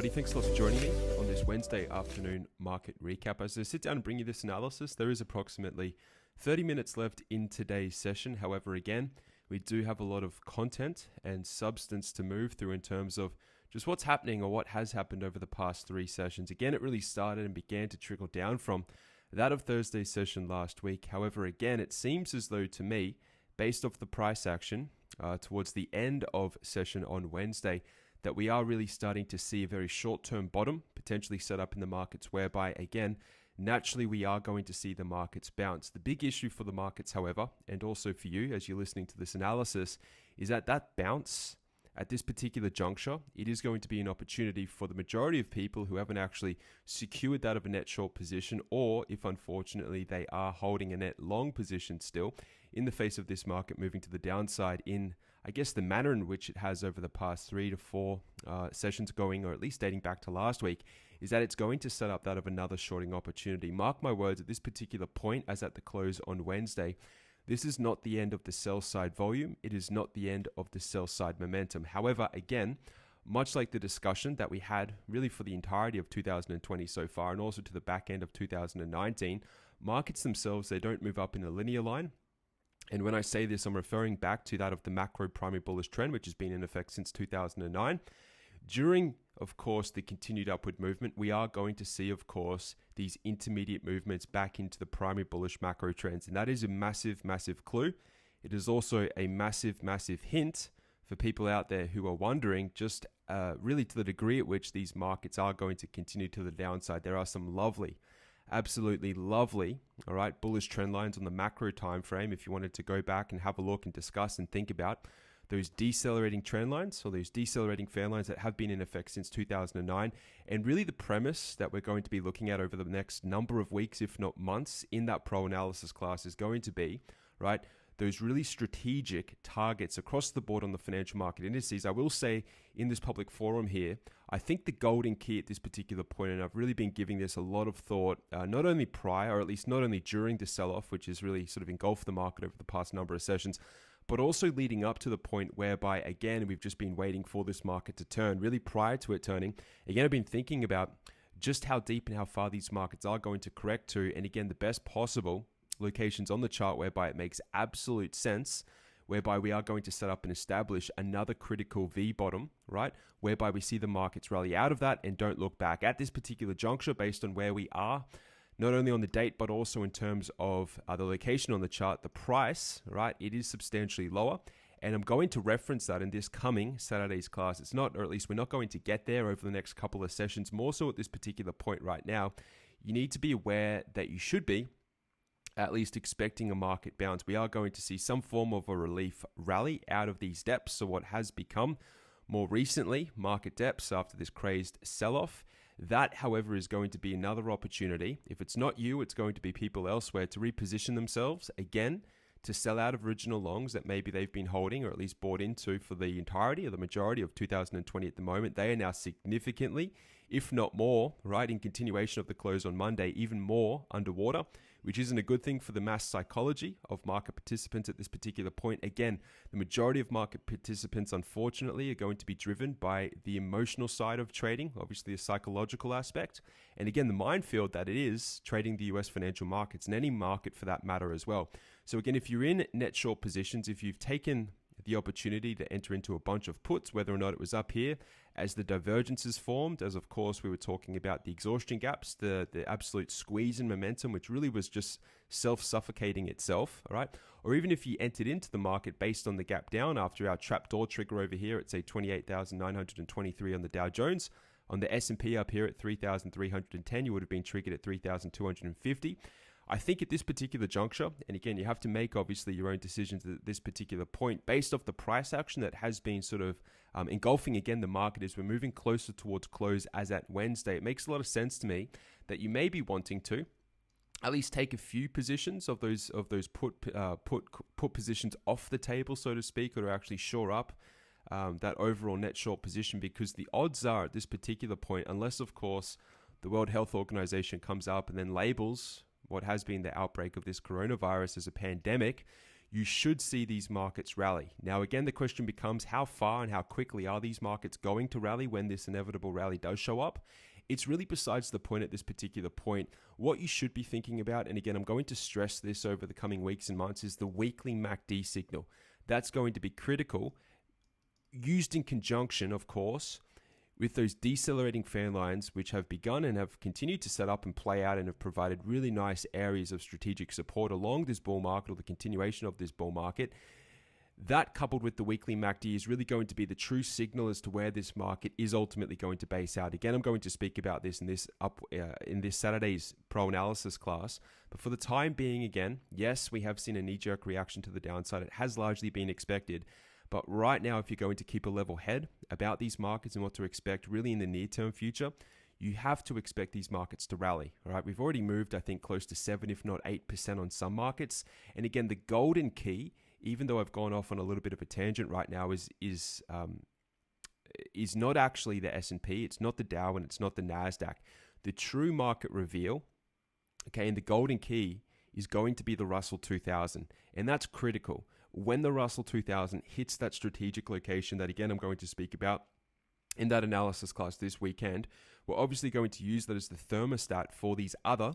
everybody. Thanks a lot for joining me on this Wednesday afternoon market recap. As I sit down and bring you this analysis, there is approximately 30 minutes left in today's session. However, again, we do have a lot of content and substance to move through in terms of just what's happening or what has happened over the past three sessions. Again, it really started and began to trickle down from that of Thursday's session last week. However, again, it seems as though to me, based off the price action towards the end of session on Wednesday, that we are really starting to see a very short-term bottom potentially set up in the markets, whereby, again, naturally we are going to see the markets bounce. The big issue for the markets, however, and also for you as you're listening to this analysis, is that bounce at this particular juncture, it is going to be an opportunity for the majority of people who haven't actually secured that of a net short position, or if unfortunately they are holding a net long position still in the face of this market moving to the downside in, I guess, the manner in which it has over the past 3 to 4 sessions going, or at least dating back to last week, is that it's going to set up that of another shorting opportunity. Mark my words, at this particular point, as at the close on Wednesday, this is not the end of the sell side volume. It is not the end of the sell side momentum. However, again, much like the discussion that we had really for the entirety of 2020 so far, and also to the back end of 2019, markets themselves, they don't move up in a linear line. And when I say this, I'm referring back to that of the macro primary bullish trend, which has been in effect since 2009. During, of course, the continued upward movement, we are going to see, of course, these intermediate movements back into the primary bullish macro trends. And that is a massive, massive clue. It is also a massive, massive hint for people out there who are wondering just really to the degree at which these markets are going to continue to the downside. There are some lovely, absolutely lovely, all right, bullish trend lines on the macro time frame if you wanted to go back and have a look and discuss and think about those decelerating trend lines, or those decelerating fan lines that have been in effect since 2009. And really the premise that we're going to be looking at over the next number of weeks, if not months, in that pro analysis class is going to be, right, those really strategic targets across the board on the financial market indices. I will say in this public forum here, I think the golden key at this particular point, and I've really been giving this a lot of thought, not only prior, or at least not only during the sell-off, which has really sort of engulfed the market over the past number of sessions, but also leading up to the point whereby, again, we've just been waiting for this market to turn. Really prior to it turning, again, I've been thinking about just how deep and how far these markets are going to correct to, and again, the best possible locations on the chart whereby it makes absolute sense, whereby we are going to set up and establish another critical V bottom, right? Whereby we see the markets rally out of that and don't look back. At this particular juncture, based on where we are, not only on the date, but also in terms of the location on the chart, the price, right? It is substantially lower. And I'm going to reference that in this coming Saturday's class. It's not, or at least we're not going to get there over the next couple of sessions. More so at this particular point right now, you need to be aware that you should be at least expecting a market bounce. We are going to see some form of a relief rally out of these depths. So what has become more recently market depths after this crazed sell-off. That, however, is going to be another opportunity. If it's not you, it's going to be people elsewhere to reposition themselves again, to sell out of original longs that maybe they've been holding or at least bought into for the entirety or the majority of 2020 at the moment. They are now significantly, if not more, right, in continuation of the close on Monday, even more underwater, which isn't a good thing for the mass psychology of market participants at this particular point. Again, the majority of market participants, unfortunately, are going to be driven by the emotional side of trading, obviously a psychological aspect. And again, the minefield that it is trading the US financial markets and any market for that matter as well. So again, if you're in net short positions, if you've taken the opportunity to enter into a bunch of puts, whether or not it was up here as the divergences formed, as of course we were talking about the exhaustion gaps, the absolute squeeze in momentum, which really was just self-suffocating itself, all right? Or even if you entered into the market based on the gap down after our trapdoor trigger over here at say 28,923 on the Dow Jones, on the S&P up here at 3,310, you would have been triggered at 3,250. I think at this particular juncture, and again, you have to make obviously your own decisions at this particular point based off the price action that has been sort of engulfing again the market as we're moving closer towards close as at Wednesday. It makes a lot of sense to me that you may be wanting to at least take a few positions of those put positions off the table, so to speak, or to actually shore up that overall net short position, because the odds are at this particular point, unless of course the World Health Organization comes up and then labels what has been the outbreak of this coronavirus as a pandemic, you should see these markets rally. Now, again, the question becomes how far and how quickly are these markets going to rally when this inevitable rally does show up? It's really besides the point at this particular point. What you should be thinking about, and again, I'm going to stress this over the coming weeks and months, is the weekly MACD signal. That's going to be critical, used in conjunction, of course, with those decelerating fan lines, which have begun and have continued to set up and play out and have provided really nice areas of strategic support along this bull market, or the continuation of this bull market. That, coupled with the weekly MACD, is really going to be the true signal as to where this market is ultimately going to base out. Again, I'm going to speak about this in this Saturday's pro analysis class. But for the time being, again, yes, we have seen a knee-jerk reaction to the downside. It has largely been expected. But right now, if you're going to keep a level head about these markets and what to expect really in the near-term future, you have to expect these markets to rally. All right, we've already moved, I think, close to 7, if not 8% on some markets. And again, the golden key, even though I've gone off on a little bit of a tangent right now, is not actually the S&P, it's not the Dow, and it's not the NASDAQ. The true market reveal, okay, and the golden key is going to be the Russell 2000, and that's critical. When the Russell 2000 hits that strategic location that, again, I'm going to speak about in that analysis class this weekend, we're obviously going to use that as the thermostat for these other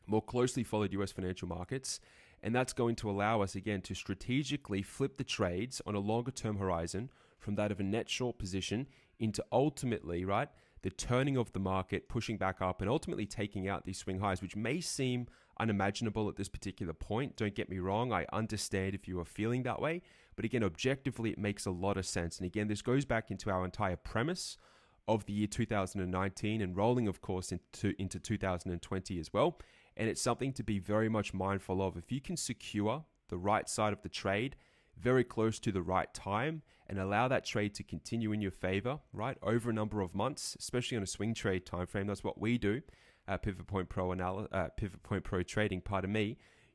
more closely followed US financial markets. And that's going to allow us, again, to strategically flip the trades on a longer term horizon from that of a net short position into ultimately, right, the turning of the market, pushing back up and ultimately taking out these swing highs, which may seem unimaginable at this particular point. Don't get me wrong. I understand if you are feeling that way. But again, objectively, it makes a lot of sense. And again, this goes back into our entire premise of the year 2019 and rolling, of course, into 2020 as well. And it's something to be very much mindful of. If you can secure the right side of the trade very close to the right time and allow that trade to continue in your favor, right, over a number of months, especially on a swing trade time frame, that's what we do at Pivot Point Pro Trading,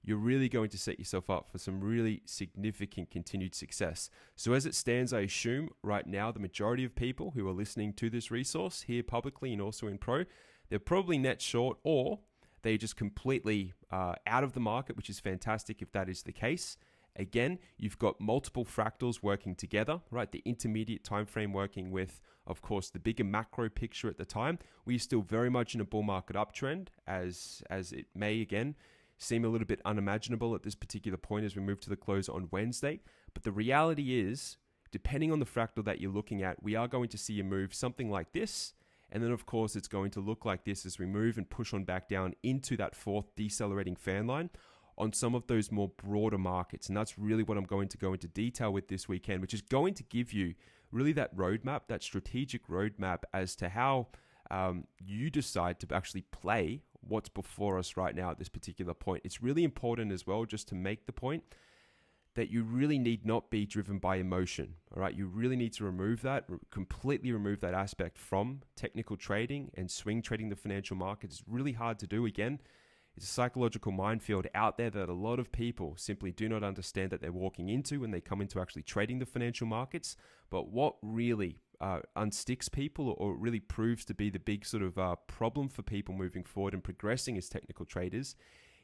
you're really going to set yourself up for some really significant continued success. So as it stands, I assume right now the majority of people who are listening to this resource here publicly and also in pro, they're probably net short, or they're just completely out of the market, which is fantastic if that is the case. Again, you've got multiple fractals working together, right? The intermediate time frame working with, of course, the bigger macro picture at the time. We're still very much in a bull market uptrend, as it may, again, seem a little bit unimaginable at this particular point as we move to the close on Wednesday. But the reality is, depending on the fractal that you're looking at, we are going to see a move something like this. And then, of course, it's going to look like this as we move and push on back down into that fourth decelerating fan line on some of those more broader markets. And that's really what I'm going to go into detail with this weekend, which is going to give you really that roadmap, that strategic roadmap as to how you decide to actually play what's before us right now at this particular point. It's really important as well, just to make the point that you really need not be driven by emotion, all right? You really need to remove that, completely remove that aspect from technical trading and swing trading the financial markets. It's really hard to do. Again, it's a psychological minefield out there that a lot of people simply do not understand that they're walking into when they come into actually trading the financial markets. But what really unsticks people, or really proves to be the big sort of problem for people moving forward and progressing as technical traders,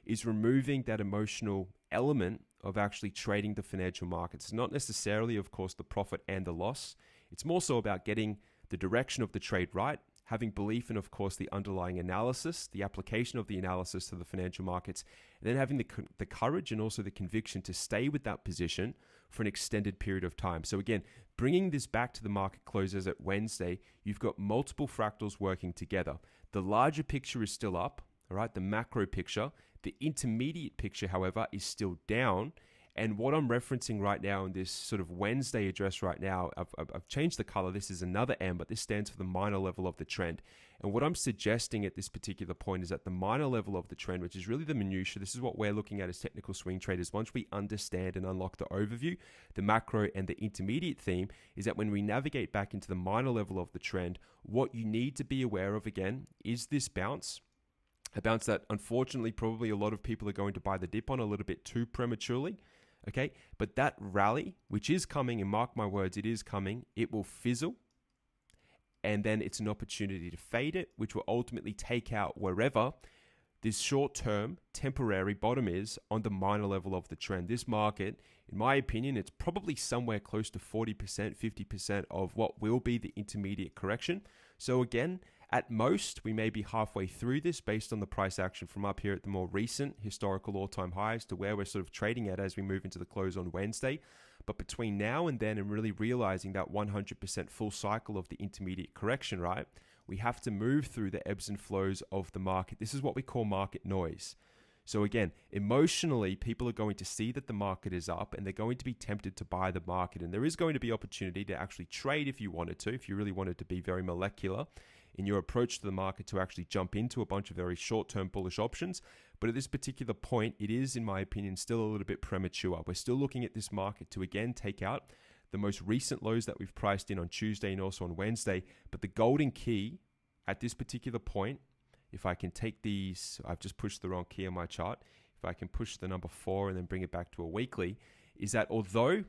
is removing that emotional element of actually trading the financial markets. It's not necessarily, of course, the profit and the loss. It's more so about getting the direction of the trade right, having belief in, of course, the underlying analysis, the application of the analysis to the financial markets, and then having the courage and also the conviction to stay with that position for an extended period of time. So again, bringing this back to the market closes at Wednesday, you've got multiple fractals working together. The larger picture is still up, all right, the macro picture. The intermediate picture, however, is still down. And what I'm referencing right now in this sort of Wednesday address right now, I've changed the color. This is another M, but this stands for the minor level of the trend. And what I'm suggesting at this particular point is at the minor level of the trend, which is really the minutia. This is what we're looking at as technical swing traders. Once we understand and unlock the overview, the macro and the intermediate theme is that when we navigate back into the minor level of the trend, what you need to be aware of again is this bounce. A bounce that unfortunately probably a lot of people are going to buy the dip on a little bit too prematurely. Okay, but that rally, which is coming, and mark my words, it is coming, it will fizzle. And then it's an opportunity to fade it, which will ultimately take out wherever this short-term temporary bottom is on the minor level of the trend. This market, in my opinion, it's probably somewhere close to 40%, 50% of what will be the intermediate correction. So again, at most, we may be halfway through this based on the price action from up here at the more recent historical all-time highs to where we're sort of trading at as we move into the close on Wednesday. But between now and then and really realizing that 100% full cycle of the intermediate correction, right, we have to move through the ebbs and flows of the market. This is what we call market noise. So again, emotionally, people are going to see that the market is up and they're going to be tempted to buy the market. And there is going to be opportunity to actually trade if you wanted to, if you really wanted to be very molecular in your approach to the market to actually jump into a bunch of very short-term bullish options. But at this particular point, it is, in my opinion, still a little bit premature. We're still looking at this market to again take out the most recent lows that we've priced in on Tuesday and also on Wednesday. But the golden key at this particular point, if I can take these, I've just pushed the wrong key on my chart. If I can push the number 4 and then bring it back to a weekly, is that although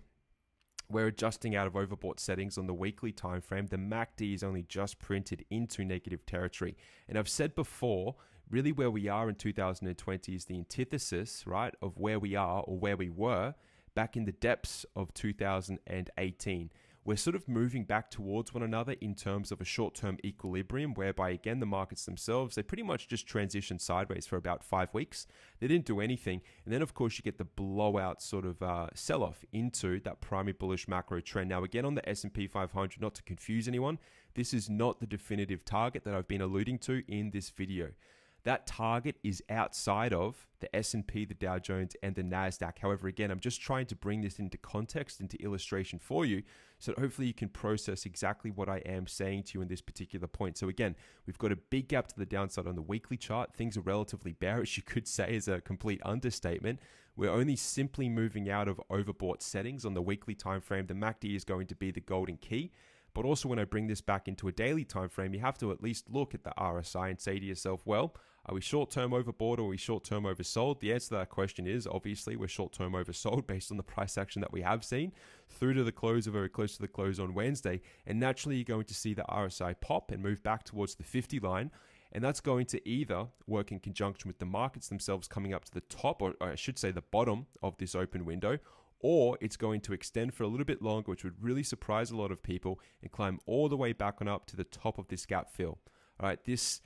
we're adjusting out of overbought settings on the weekly time frame, the MACD is only just printed into negative territory. And I've said before, really where we are in 2020 is the antithesis, right, of where we are or where we were back in the depths of 2018. We're sort of moving back towards one another in terms of a short-term equilibrium, whereby, again, the markets themselves, they pretty much just transitioned sideways for about 5 weeks. They didn't do anything. And then, of course, you get the blowout sort of sell-off into that primary bullish macro trend. Now, again, on the S&P 500, not to confuse anyone, this is not the definitive target that I've been alluding to in this video. That target is outside of the S&P, the Dow Jones, and the NASDAQ. However, again, I'm just trying to bring this into context, into illustration for you, so that hopefully you can process exactly what I am saying to you in this particular point. So again, we've got a big gap to the downside on the weekly chart. Things are relatively bearish, you could say, is a complete understatement. We're only simply moving out of overbought settings on the weekly time frame. The MACD is going to be the golden key. But also when I bring this back into a daily time frame, you have to at least look at the RSI and say to yourself, well, are we short-term overbought or are we short-term oversold? The answer to that question is, obviously, we're short-term oversold based on the price action that we have seen through to the close or very close to the close on Wednesday. And naturally, you're going to see the RSI pop and move back towards the 50 line. And that's going to either work in conjunction with the markets themselves coming up to the top, or I should say the bottom of this open window, or it's going to extend for a little bit longer, which would really surprise a lot of people, and climb all the way back on up to the top of this gap fill. All right, this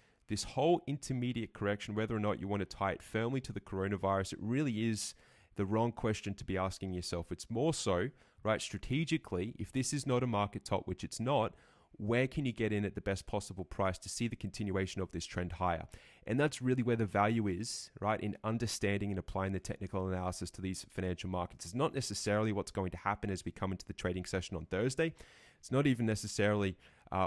whole intermediate correction, whether or not you want to tie it firmly to the coronavirus, it really is the wrong question to be asking yourself. It's more so, right, strategically, if this is not a market top, which it's not, where can you get in at the best possible price to see the continuation of this trend higher? And that's really where the value is, right, in understanding and applying the technical analysis to these financial markets. It's not necessarily what's going to happen as we come into the trading session on Thursday. It's not even necessarily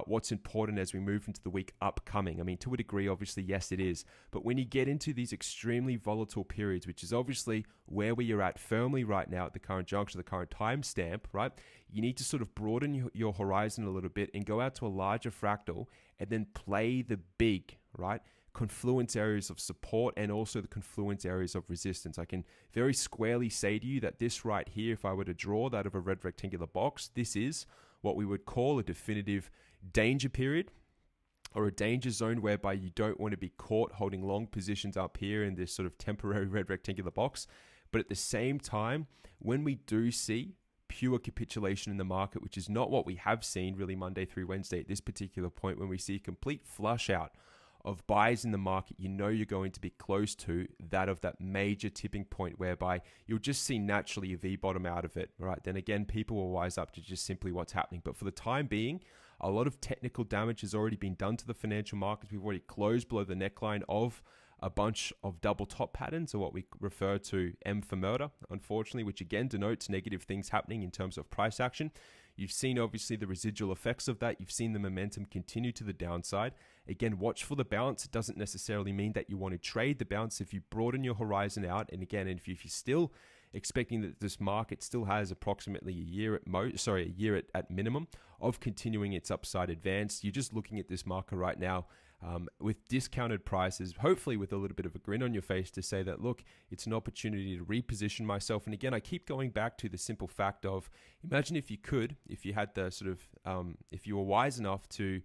what's important as we move into the week upcoming. I mean, to a degree, obviously, yes, it is. But when you get into these extremely volatile periods, which is obviously where we are at firmly right now at the current juncture, the current timestamp, right, you need to sort of broaden your horizon a little bit and go out to a larger fractal and then play the big, right, confluence areas of support and also the confluence areas of resistance. I can very squarely say to you that this right here, if I were to draw that of a red rectangular box, this is what we would call a definitive danger period or a danger zone, whereby you don't want to be caught holding long positions up here in this sort of temporary red rectangular box. But at the same time, when we do see pure capitulation in the market, which is not what we have seen really Monday through Wednesday at this particular point, when we see a complete flush out of buys in the market, you know you're going to be close to that of that major tipping point whereby you'll just see naturally a V bottom out of it, right? Then again, people will wise up to just simply what's happening. But for the time being, a lot of technical damage has already been done to the financial markets. We've already closed below the neckline of a bunch of double top patterns, or what we refer to M for murder, unfortunately, which again denotes negative things happening in terms of price action. You've seen obviously the residual effects of that. You've seen the momentum continue to the downside. Again, watch for the bounce. It doesn't necessarily mean that you want to trade the bounce. If you broaden your horizon out, and again, if you're still expecting that this market still has approximately a year at minimum of continuing its upside advance, you're just looking at this market right now with discounted prices, hopefully with a little bit of a grin on your face to say that, look, it's an opportunity to reposition myself. And again, I keep going back to the simple fact of, imagine if you had the sort of, if you were wise enough to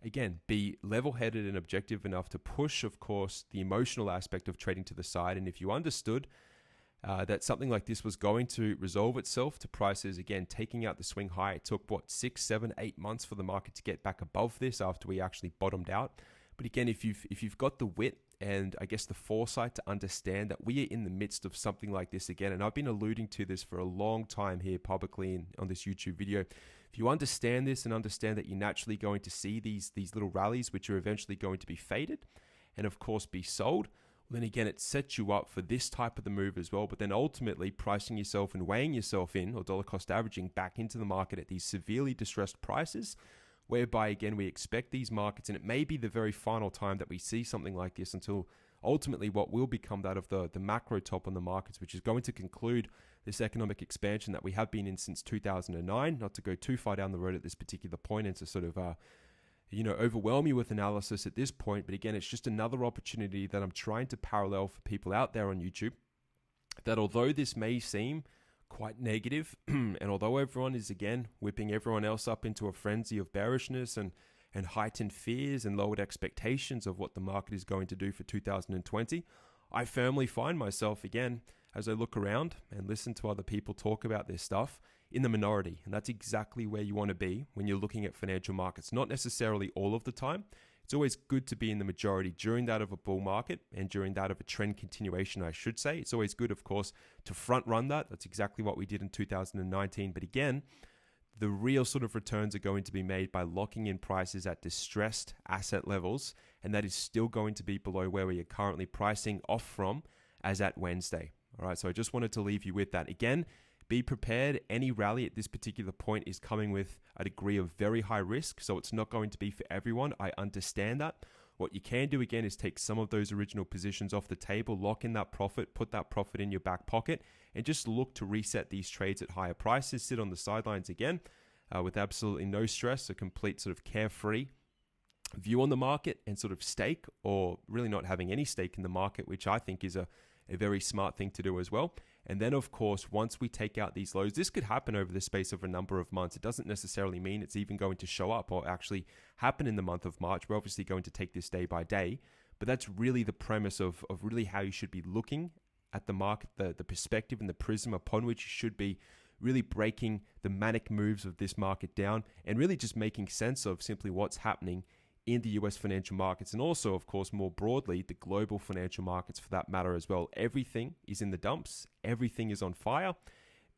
again, be level-headed and objective enough to push, of course, the emotional aspect of trading to the side. And if you understood that something like this was going to resolve itself to prices, again, taking out the swing high, it took, 6, 7, 8 months for the market to get back above this after we actually bottomed out. But again, if you've got the wit and I guess the foresight to understand that we are in the midst of something like this again, and I've been alluding to this for a long time here publicly on this YouTube video. If you understand this and understand that you're naturally going to see these little rallies, which are eventually going to be faded and of course be sold, well, then again, it sets you up for this type of the move as well. But then ultimately pricing yourself and weighing yourself in, or dollar cost averaging back into the market at these severely distressed prices, whereby again, we expect these markets, and it may be the very final time that we see something like this until ultimately what will become that of the macro top on the markets, which is going to conclude this economic expansion that we have been in since 2009, not to go too far down the road at this particular point and to sort of, overwhelm you with analysis at this point. But again, it's just another opportunity that I'm trying to parallel for people out there on YouTube, that although this may seem quite negative, and although everyone is again whipping everyone else up into a frenzy of bearishness and heightened fears and lowered expectations of what the market is going to do for 2020, I firmly find myself again, as I look around and listen to other people talk about this stuff, in the minority. And that's exactly where you want to be when you're looking at financial markets. Not necessarily all of the time. It's always good to be in the majority during that of a bull market and during that of a trend continuation, I should say. It's always good, of course, to front run that. That's exactly what we did in 2019. But again, the real sort of returns are going to be made by locking in prices at distressed asset levels. And that is still going to be below where we are currently pricing off from as at Wednesday. All right, so I just wanted to leave you with that. Again, be prepared. Any rally at this particular point is coming with a degree of very high risk, so it's not going to be for everyone. I understand that. What you can do again is take some of those original positions off the table, lock in that profit, put that profit in your back pocket, and just look to reset these trades at higher prices. Sit on the sidelines again with absolutely no stress, a complete sort of carefree view on the market, and sort of stake, or really not having any stake in the market, which I think is a very smart thing to do as well. And then, of course, once we take out these lows, this could happen over the space of a number of months. It doesn't necessarily mean it's even going to show up or actually happen in the month of March. We're obviously going to take this day by day, but that's really the premise of really how you should be looking at the market, the perspective and the prism upon which you should be really breaking the manic moves of this market down and really just making sense of simply what's happening in the US financial markets, and also, of course, more broadly, the global financial markets for that matter as well. Everything is in the dumps. Everything is on fire.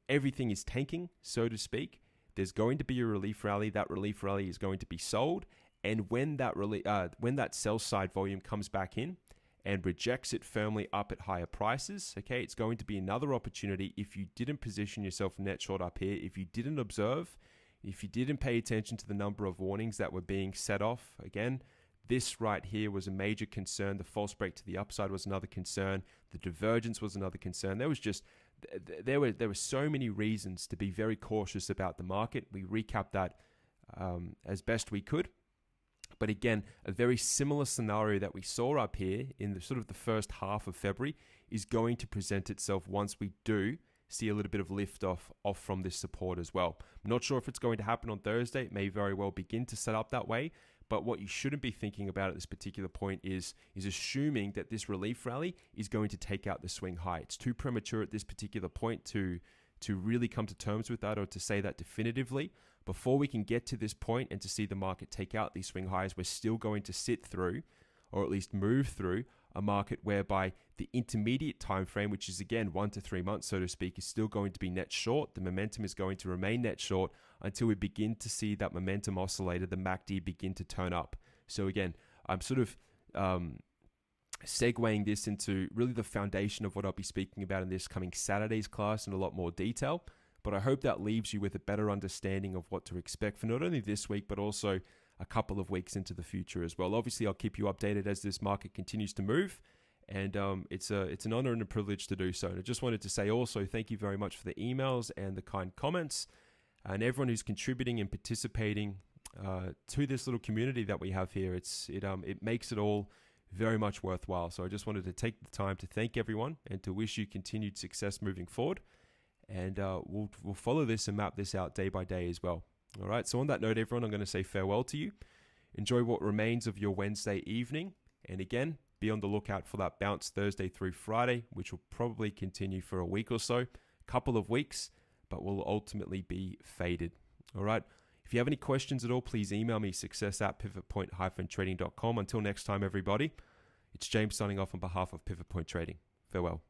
Everything is tanking, so to speak. There's going to be a relief rally. That relief rally is going to be sold. And when that sell side volume comes back in and rejects it firmly up at higher prices, okay, it's going to be another opportunity. If you didn't position yourself net short up here, if you didn't observe, if you didn't pay attention to the number of warnings that were being set off, again, this right here was a major concern. The false break to the upside was another concern. The divergence was another concern. There were so many reasons to be very cautious about the market. We recapped that as best we could. But again, a very similar scenario that we saw up here in the sort of the first half of February is going to present itself once we do see a little bit of lift off from this support as well. I'm not sure if it's going to happen on Thursday. It may very well begin to set up that way. But what you shouldn't be thinking about at this particular point is assuming that this relief rally is going to take out the swing high. It's too premature at this particular point to really come to terms with that or to say that definitively. Before we can get to this point and to see the market take out these swing highs, we're still going to sit through, or at least move through, a market whereby the intermediate time frame, which is again 1 to 3 months, so to speak, is still going to be net short. The momentum is going to remain net short until we begin to see that momentum oscillator, the MACD, begin to turn up. So again, I'm sort of segueing this into really the foundation of what I'll be speaking about in this coming Saturday's class in a lot more detail. But I hope that leaves you with a better understanding of what to expect for not only this week, but also a couple of weeks into the future as well. Obviously, I'll keep you updated as this market continues to move, and it's an honor and a privilege to do so. And I just wanted to say also thank you very much for the emails and the kind comments, and everyone who's contributing and participating to this little community that we have here. It makes it all very much worthwhile. So I just wanted to take the time to thank everyone and to wish you continued success moving forward. And we'll follow this and map this out day by day as well. All right, so on that note, everyone, I'm going to say farewell to you. Enjoy what remains of your Wednesday evening. And again, be on the lookout for that bounce Thursday through Friday, which will probably continue for a week or so, a couple of weeks, but will ultimately be faded. All right. If you have any questions at all, please email me success@pivotpoint-trading.com. Until next time, everybody, it's James signing off on behalf of Pivot Point Trading. Farewell.